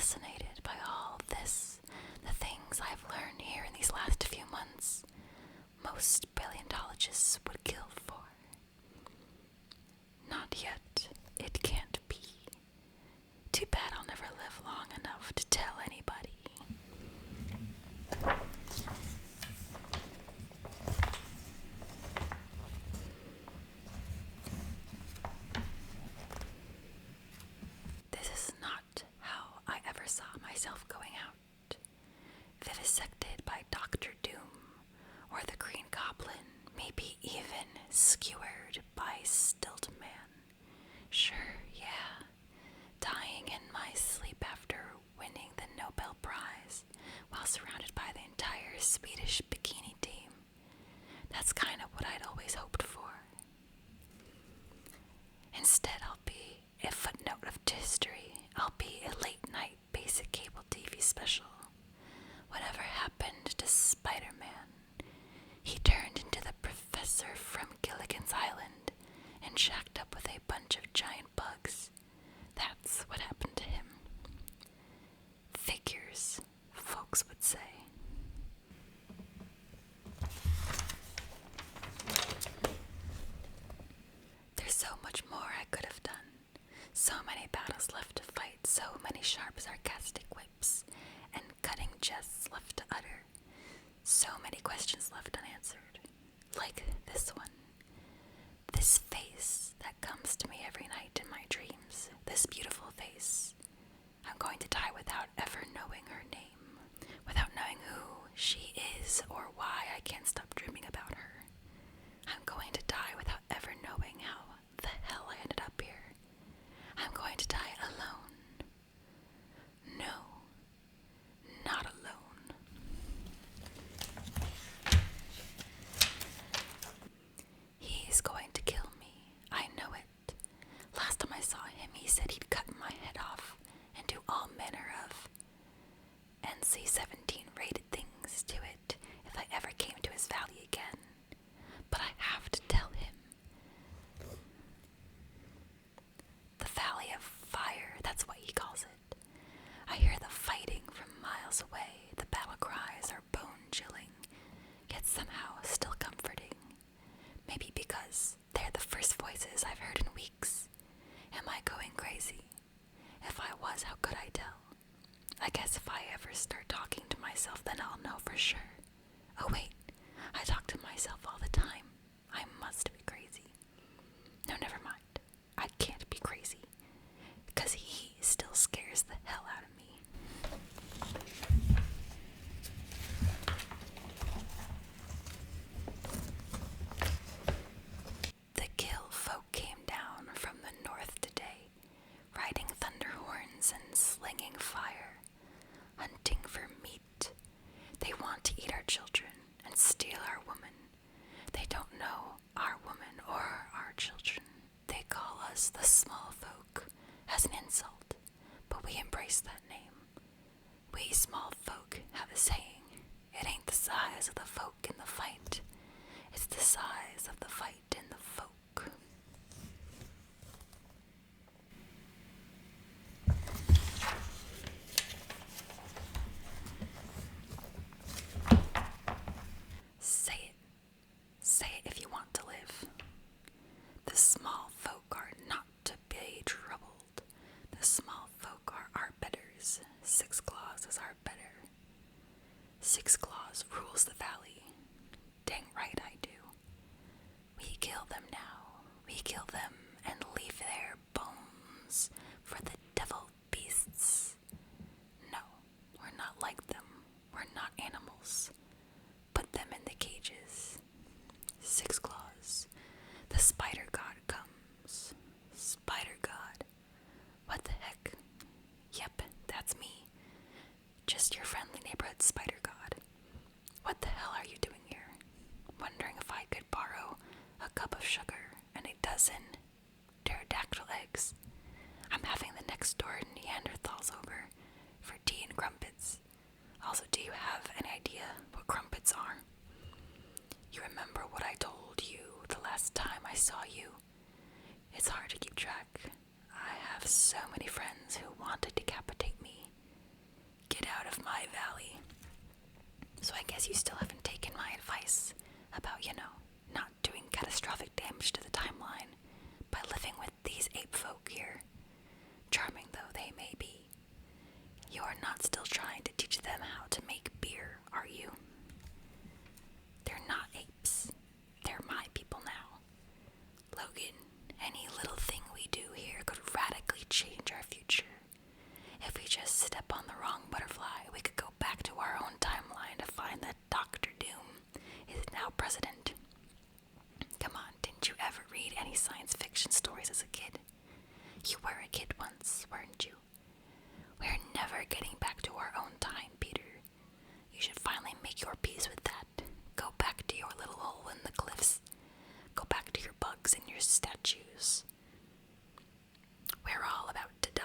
fascinated by all this, the things I've learned here in these last few months, most paleontologists would kill for. Not yet. It can't be. Too bad I'll never live long enough to tell anybody. This is not how I ever saw myself going out. Vivisected by Dr. Doom, or the Green Goblin, maybe even skewered by Stiltman. Sure, yeah. Dying in my sleep after winning the Nobel Prize while surrounded by the entire Swedish bikini team. That's kind of what I'd always hoped for. Instead, I'll be a footnote of history. I'll be a late-night basic cable TV special. Whatever happened to Spider-Man? He turned into the professor from Gilligan's Island and shacked up with a bunch of giant bugs. That's what happened to him. Figures, folks would say. There's so much more I could have done. So many battles left to fight, so many sharp sarcastic quips and cutting jests left to utter. So many questions left unanswered. Like this one. This face that comes to me every night in my dreams. This beautiful face. I'm going to die without ever knowing her name. Without knowing who she is or why I can't stop dreaming about her. I'm going to die without ever knowing how the hell I ended up here. I'm going to die alone. No, not alone. He's going to kill me. I know it. Last time I saw him, he said he'd cut my head off and do all manner of NC-17 rated things to it if I ever came to his valley again. But I have to tell him. The Valley of Fire, that's what he calls it. I hear the fighting from miles away. The battle cries are bone-chilling, yet somehow still comforting. Maybe because they're the first voices I've heard in weeks. Am I going crazy? If I was, how could I tell? I guess if I ever start talking to myself, then I'll know for sure. Oh wait, I talk to myself all the time. I must be crazy. No, never mind. I can't be crazy. Because he still scares the hell out of me. The Gill folk came down from the north today, riding thunder horns and slinging fire, hunting for meat. They want to eat our children and steal our women. They don't know our woman or our children. They call us the small folk as an insult, but we embrace that name. We small folk have a saying, it ain't the size of the folk in the fight, it's the size of the fight in the folk. Say it if you want to live. The small folk are not to be troubled. The small folk are our betters. Six Claws is our better. Six Claws rules the valley. Dang right I do. We kill them now. We kill them and leave their bones for the devil beasts. No, we're not like them. We're not animals. Put them in the cages. Six Claws. The Spider God comes. Spider God. What the heck? Yep, that's me. Just your friendly neighborhood Spider God. What the hell are you doing here? Wondering if I could borrow a cup of sugar and a dozen pterodactyl eggs. I'm having the next door Neanderthals over for tea and crumpets. Also, do you have any idea what crumpets are? You remember what I told you the last time I saw you? It's hard to keep track. I have so many friends who want to decapitate me guess you still haven't taken my advice about, not doing catastrophic damage to the timeline by living with these ape folk here. Charming though they may be, you are not still trying to teach them how to make beer, are you? They're not apes. They're my people now. Logan, any little thing we do here could radically change our future. If we just step on the wrong butterfly, we could go back to our own timeline to find that Dr. Doom is now president. Come on, didn't you ever read any science fiction stories as a kid? You were a kid once, weren't you? We're never getting back to our own time, Peter. You should finally make your peace with that. Go back to your little hole in the cliffs. Go back to your bugs and your statues. We're all about to die.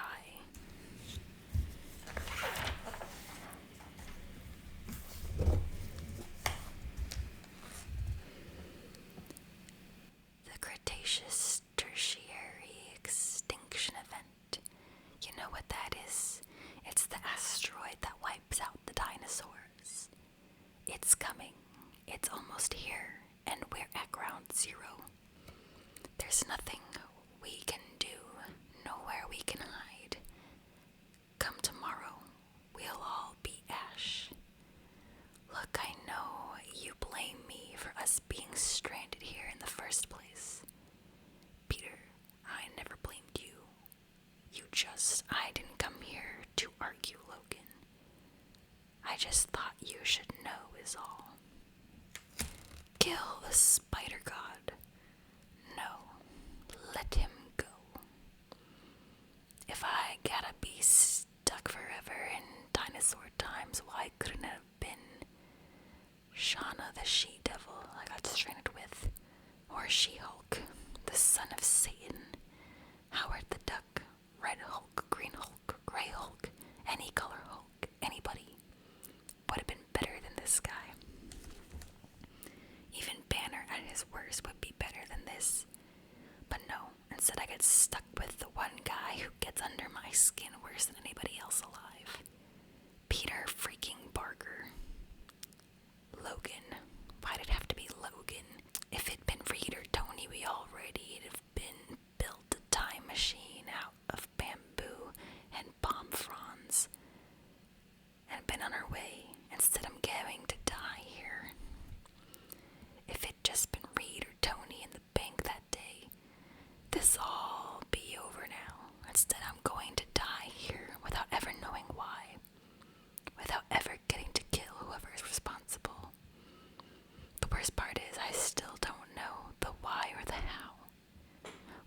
The Cretaceous Tertiary Extinction Event. You know what that is? It's the asteroid that wipes out the dinosaurs. It's coming. It's almost here, and we're at ground zero. There's nothing we can do, nowhere we can hide. Come tomorrow, we'll all be ash. Look, I know you blame me for us being stranded here in the first place. Peter, I never blamed you. I didn't come here to argue, Logan. I just thought you should know is all. Kill the spider god. No, let him go. If I gotta be stuck forever in dinosaur times, why couldn't it have been Shauna the she-devil I got stranded with? Or She-Hulk, the son of Satan? Howard the Duck, Red Hulk, Green Hulk, Gray Hulk, any color Hulk, anybody would have been better than this guy. Even Banner at his worst would be better than this. But no, instead I get stuck with the one guy who gets under my skin worse than anybody else alive. Peter freaking Parker. Logan. Why'd it have to be Logan? If it'd been Reed or Tony, we already'd have been built a time machine out of bamboo and palm fronds and been on our way. Instead, I'm going to die here. If it'd just been Reed or Tony in the bank that day, this'll all be over now. Instead, I'm going to die here without ever knowing why, without ever getting to kill whoever is responsible. The worst part is I still don't know the why or the how.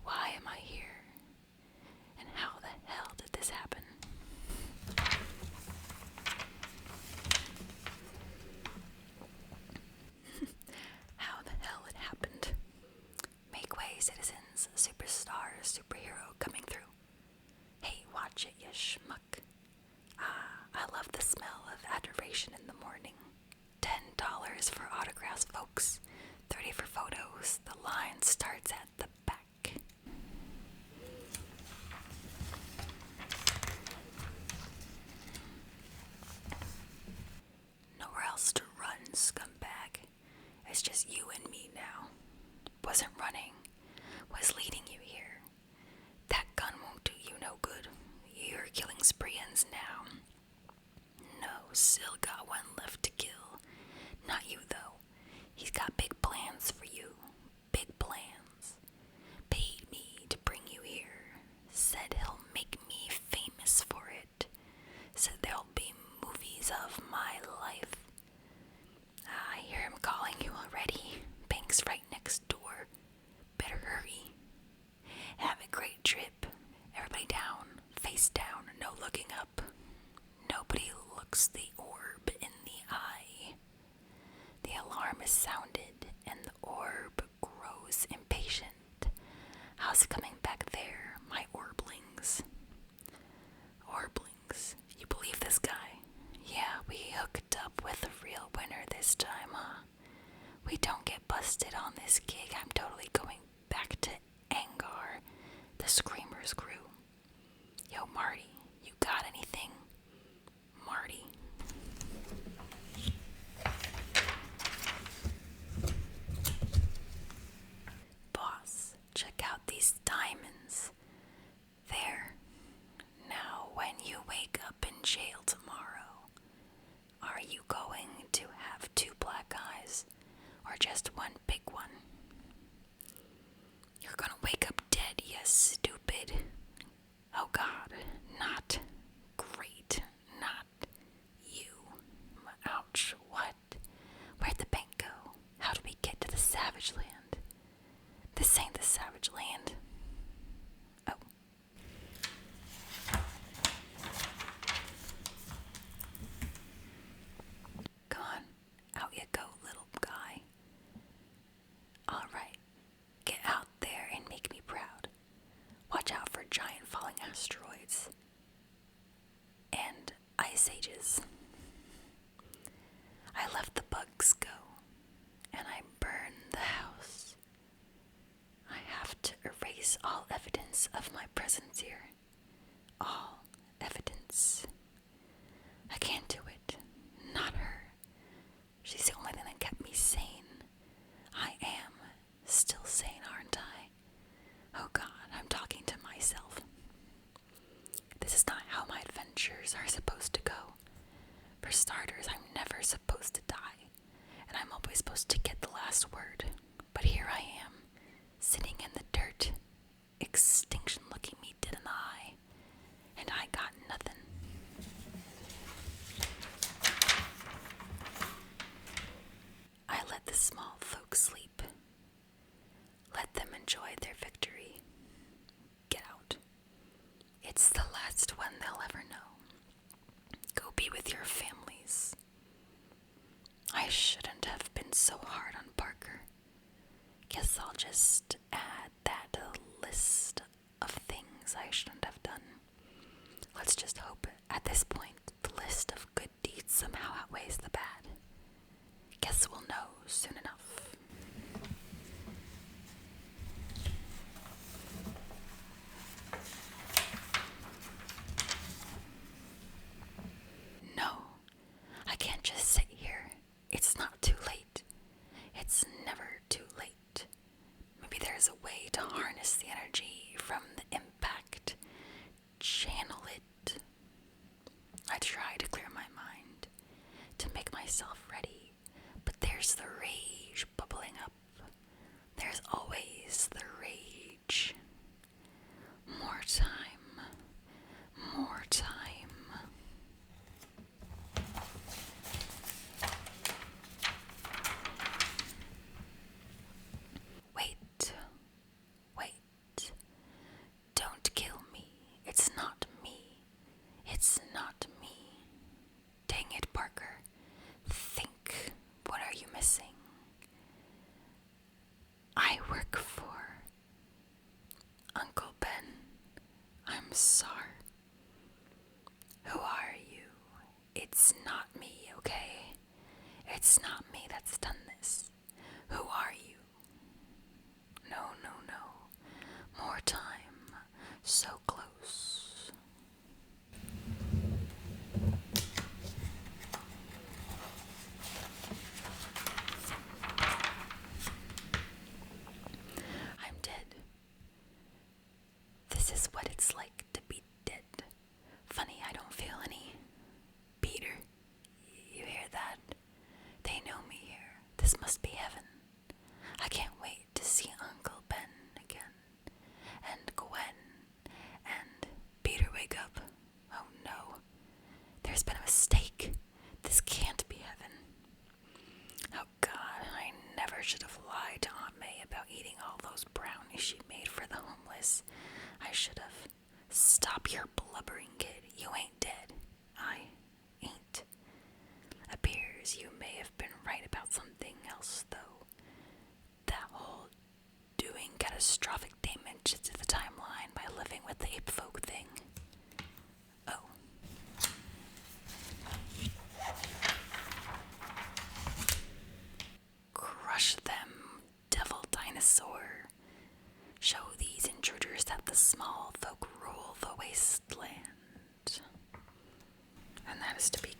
Why am I here? And how the hell did this happen? How the hell it happened? Make way, citizens. Superstar, superhero coming through. Hey, watch it, you schmuck. I love the smell of adoration in the morning. $10 for autographs, folks. 30 for photos. The line starts at the back. Nowhere else to run, scumbag. It's just you and me now. Wasn't running. Was leading you here. That gun won't do you no good. You're killing spreeans now. No, still got one left to kill. Not you, though. He's got big plans for you. Big plans. Paid me to bring you here. Said he'll make me famous for it. Said there'll be movies of my life. I hear him calling you already. Bank's right next door. Better hurry. Have a great trip. Everybody down. Face down. No looking up. Nobody looks the orb in the eye. The alarm is sounded, and the orb grows impatient. How's it coming back there, my orblings? Orblings? You believe this guy? Yeah, we hooked up with a real winner this time, huh? We don't get busted on this gig. I'm totally going back to Angar, the Screamers crew. Yo, Marty, you got anything? Marty, just one big one. You're gonna wake up dead, you stupid. Oh God, not great, not you. Ouch, what? Where'd the bank go? How did we get to the Savage Land? This ain't the Savage Land. Oh. Come on, out you go, little guy. Alright, get out there and make me proud. Watch out for giant falling asteroids and ice ages. I left the bugs go, and I burned the house. I have to erase all evidence of my presence here. All evidence. I can't do it. Not her. She's the only thing that kept me sane. I am still sane, aren't I? Oh God, I'm talking to myself. This is not how my adventures are supposed to go. For starters, I'm never supposed to die, and I'm always supposed to get the last word. But here I am, sitting in the dirt, extinction looking me dead in the eye, and I got nothing. I let the small folk sleep. Let them enjoy their victory. Get out. It's the last one they'll ever know. Go be with your families. I shouldn't have been so hard on Parker. Guess I'll just add that to the list of things I shouldn't have done. Let's just hope at this point the list of good deeds somehow outweighs the bad. Guess we'll know soon enough. No, I can't just sit here. It's not too late. It's never too late. Maybe there's a way to harness the energy from the impact. Channel it. I try to clear my mind, to make myself ready, but there's the rage bubbling up. There's always the rage. More time. More time. Wait. Don't kill me. It's not me. It's not me. Dang it, Parker. Think. What are you missing? I work for Uncle Ben. I'm sorry. Who are you? It's not me, okay? It's not me that's done this. Who are you? No. More time. So close. I'm dead. This is what it's like to be dead. Funny, I don't feel any. Peter, you hear that? They know me here. This must be heaven. I can't wait to see Uncle Ben again. And Gwen. And Peter, wake up. Oh no. There's been a mistake. This can't be heaven. Oh God, I never should have lied to Aunt May about eating all those brownies she made for the homeless. I should have. Stop your blubbering, kid. You ain't dead. I ain't. Appears you may have been right about something else, though. That whole doing catastrophic damage to the timeline by living with the ape folk thing. Oh. Crush them, devil dinosaur. Show these intruders that the small folk rule the wasteland. And that is to be